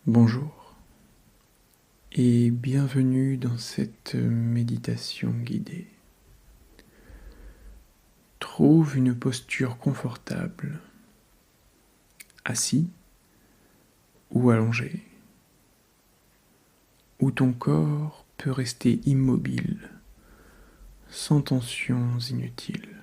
Bonjour et bienvenue dans cette méditation guidée. Trouve une posture confortable, assis ou allongé, où ton corps peut rester immobile, sans tensions inutiles.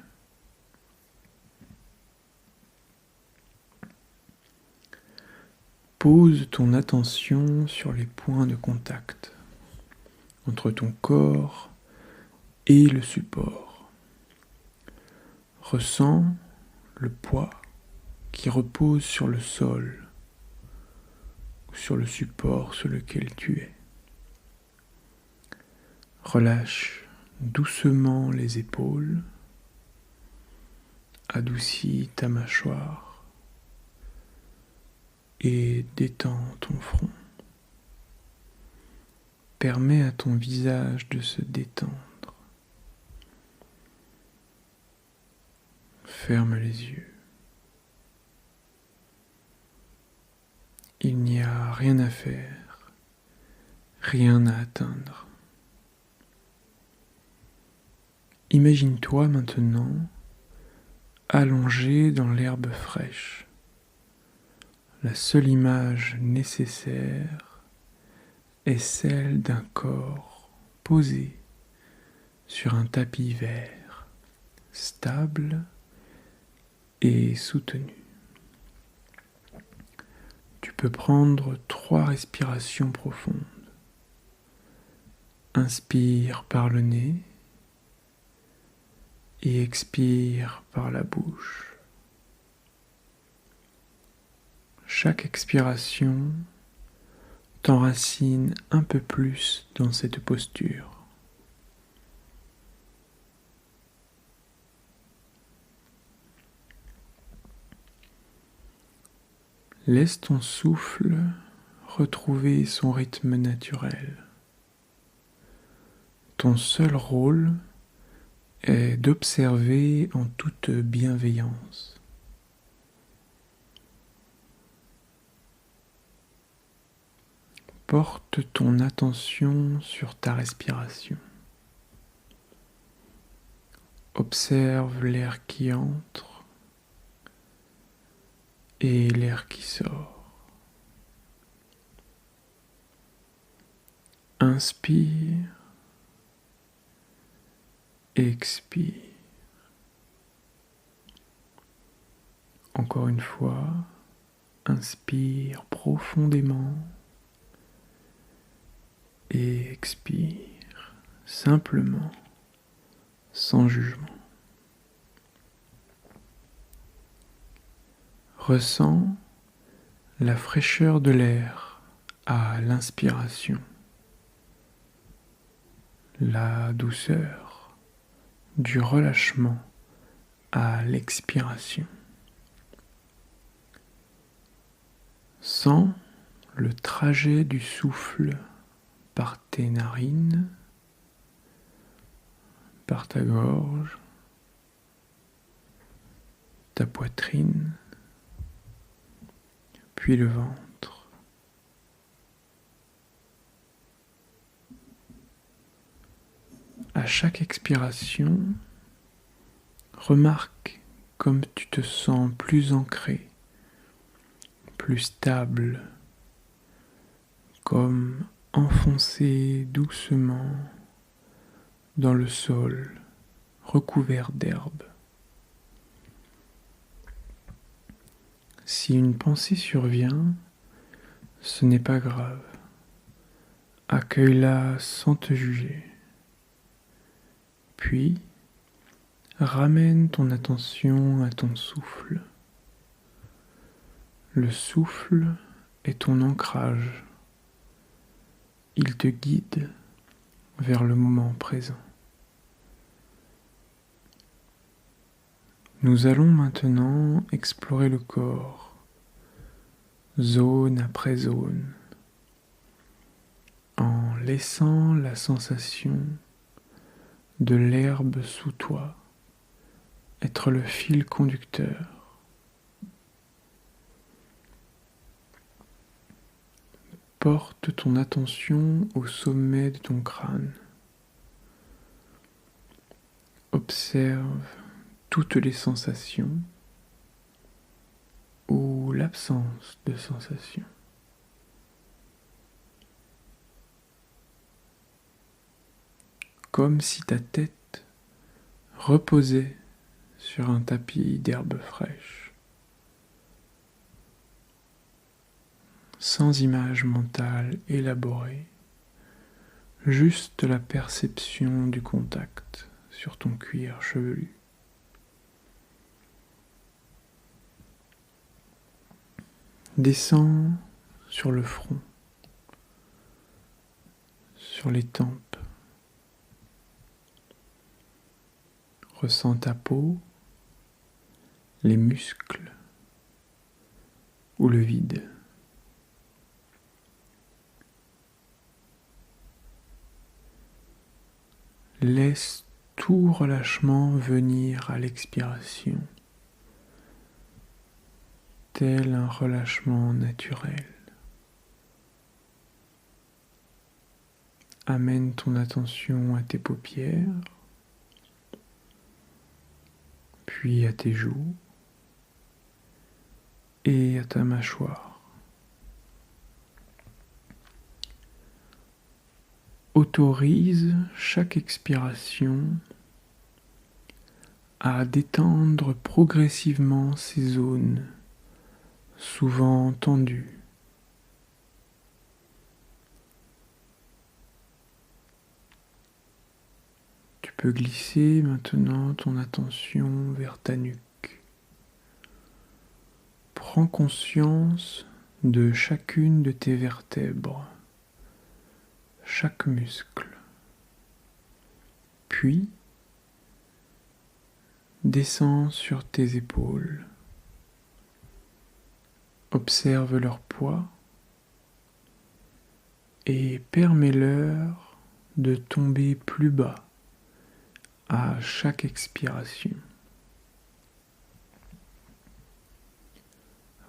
Pose ton attention sur les points de contact entre ton corps et le support. Ressens le poids qui repose sur le sol ou sur le support sur lequel tu es. Relâche doucement les épaules, adoucis ta mâchoire et détends ton front. Permets à ton visage de se détendre. Ferme les yeux. Il n'y a rien à faire, rien à atteindre. Imagine-toi maintenant allongé dans l'herbe fraîche. La seule image nécessaire est celle d'un corps posé sur un tapis vert, stable et soutenu. Tu peux prendre 3 respirations profondes. Inspire par le nez et expire par la bouche. Chaque expiration t'enracine un peu plus dans cette posture. Laisse ton souffle retrouver son rythme naturel. Ton seul rôle est d'observer en toute bienveillance. Porte ton attention sur ta respiration. Observe l'air qui entre et l'air qui sort. Inspire, expire. Encore une fois, inspire profondément et expire simplement, sans jugement. Ressens la fraîcheur de l'air à l'inspiration, la douceur du relâchement à l'expiration. Sens le trajet du souffle par tes narines, par ta gorge, ta poitrine, puis le ventre. À chaque expiration, remarque comme tu te sens plus ancré, plus stable, comme enfoncé doucement dans le sol recouvert d'herbe. Si une pensée survient, ce n'est pas grave. Accueille-la sans te juger. Puis, ramène ton attention à ton souffle. Le souffle est ton ancrage. Il te guide vers le moment présent. Nous allons maintenant explorer le corps, zone après zone, en laissant la sensation de l'herbe sous toi être le fil conducteur. porte ton attention au sommet de ton crâne. Observe toutes les sensations ou l'absence de sensations. Comme si ta tête reposait sur un tapis d'herbe fraîche, sans image mentale élaborée, juste la perception du contact sur ton cuir chevelu. Descends sur le front, sur les tempes. Ressens ta peau, les muscles ou le vide. Laisse tout relâchement venir à l'expiration, tel un relâchement naturel. Amène ton attention à tes paupières, puis à tes joues et à ta mâchoire. Autorise chaque expiration à détendre progressivement ces zones, souvent tendues. Tu peux glisser maintenant ton attention vers ta nuque. Prends conscience de chacune de tes vertèbres, chaque muscle. Puis, descends sur tes épaules. Observe leur poids et permets-leur de tomber plus bas à chaque expiration.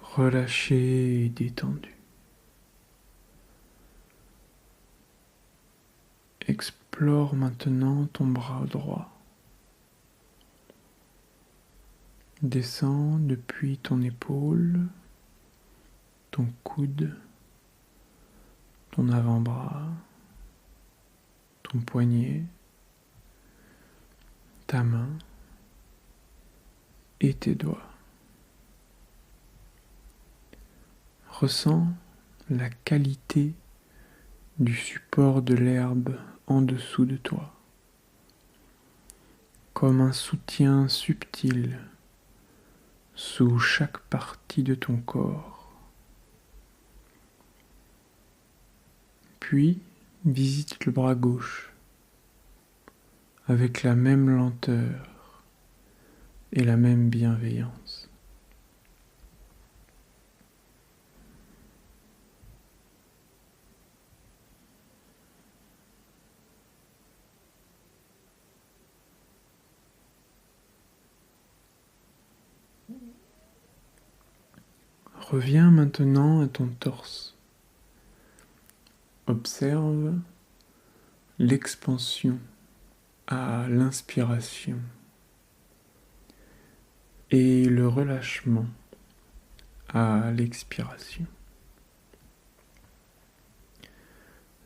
Relâché et détendu. Explore maintenant ton bras droit. Descends depuis ton épaule, ton coude, ton avant-bras, ton poignet, ta main et tes doigts. Ressens la qualité du support de l'herbe en dessous de toi, comme un soutien subtil sous chaque partie de ton corps. Puis visite le bras gauche avec la même lenteur et la même bienveillance. Reviens maintenant à ton torse. Observe l'expansion à l'inspiration et le relâchement à l'expiration.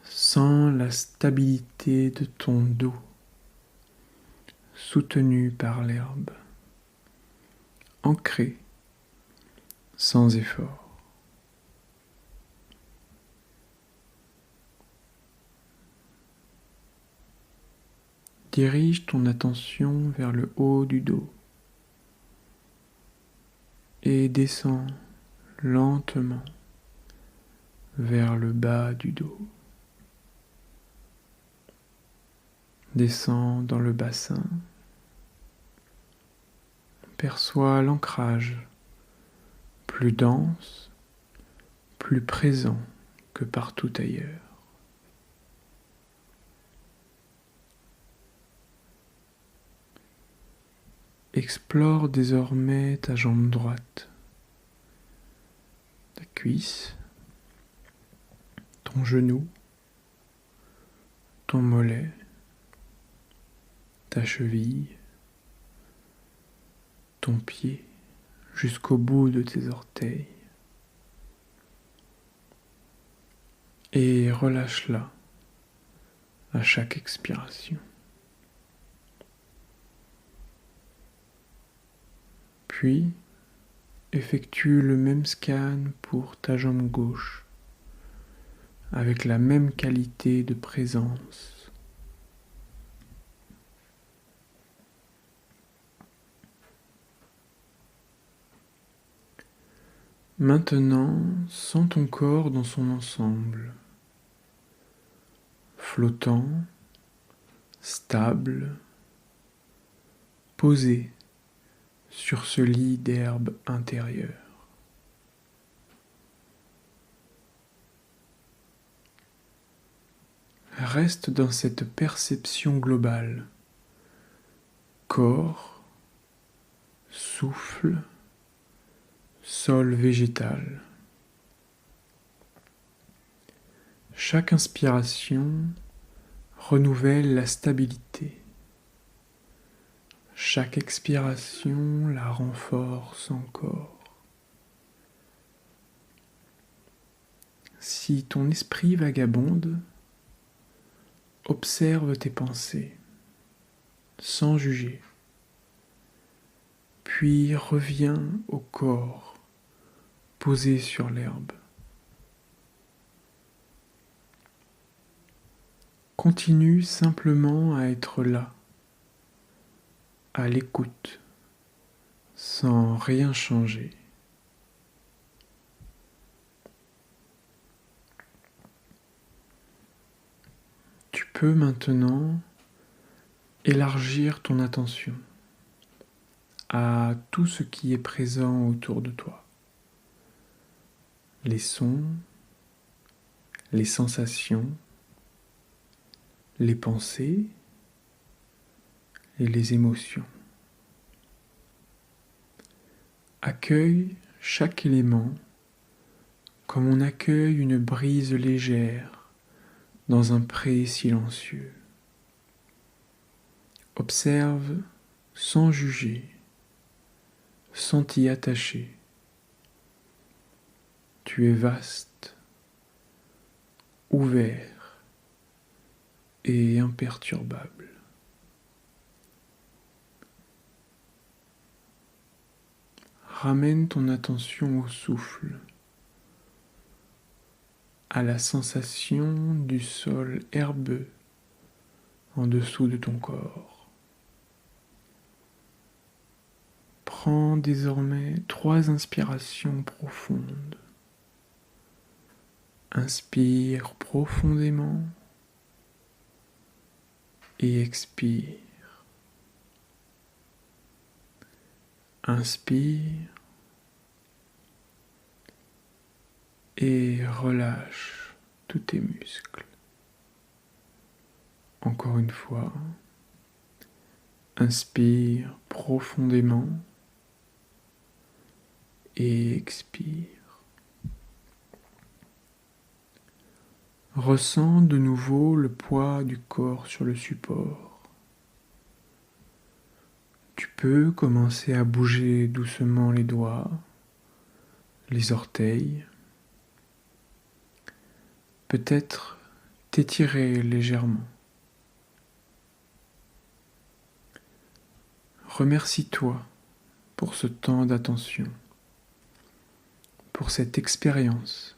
Sens la stabilité de ton dos soutenu par l'herbe, ancré sans effort. Dirige ton attention vers le haut du dos et descends lentement vers le bas du dos. Descends dans le bassin. Perçois l'ancrage, plus dense, plus présent que partout ailleurs. Explore désormais ta jambe droite, ta cuisse, ton genou, ton mollet, ta cheville, ton pied, jusqu'au bout de tes orteils. Et relâche-la à chaque expiration. Puis, effectue le même scan pour ta jambe gauche, avec la même qualité de présence. Maintenant, sens ton corps dans son ensemble, flottant, stable, posé sur ce lit d'herbe intérieur. Reste dans cette perception globale, corps, souffle, sol végétal. Chaque inspiration renouvelle la stabilité. Chaque expiration la renforce encore. Si ton esprit vagabonde, observe tes pensées, sans juger. Puis reviens au corps, posé sur l'herbe. Continue simplement à être là, à l'écoute, sans rien changer. Tu peux maintenant élargir ton attention à tout ce qui est présent autour de toi. Les sons, les sensations, les pensées et les émotions. Accueille chaque élément comme on accueille une brise légère dans un pré silencieux. Observe sans juger, sans t'y attacher. Tu es vaste, ouvert et imperturbable. Ramène ton attention au souffle, à la sensation du sol herbeux en dessous de ton corps. Prends désormais 3 inspirations profondes. Inspire profondément et expire. Inspire et relâche tous tes muscles. Encore une fois, inspire profondément et expire. Ressens de nouveau le poids du corps sur le support. Tu peux commencer à bouger doucement les doigts, les orteils, peut-être t'étirer légèrement. Remercie-toi pour ce temps d'attention, pour cette expérience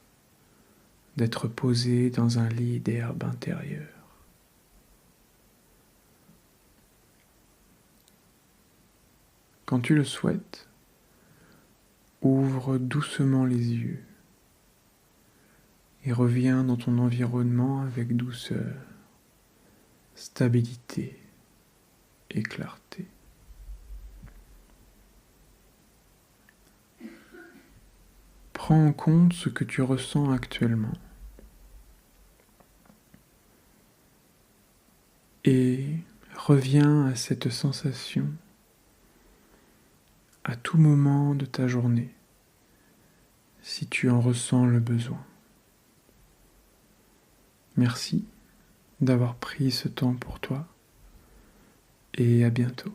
d'être posé dans un lit d'herbe intérieure. Quand tu le souhaites, ouvre doucement les yeux et reviens dans ton environnement avec douceur, stabilité et clarté. Prends en compte ce que tu ressens actuellement et reviens à cette sensation à tout moment de ta journée, si tu en ressens le besoin. Merci d'avoir pris ce temps pour toi et à bientôt.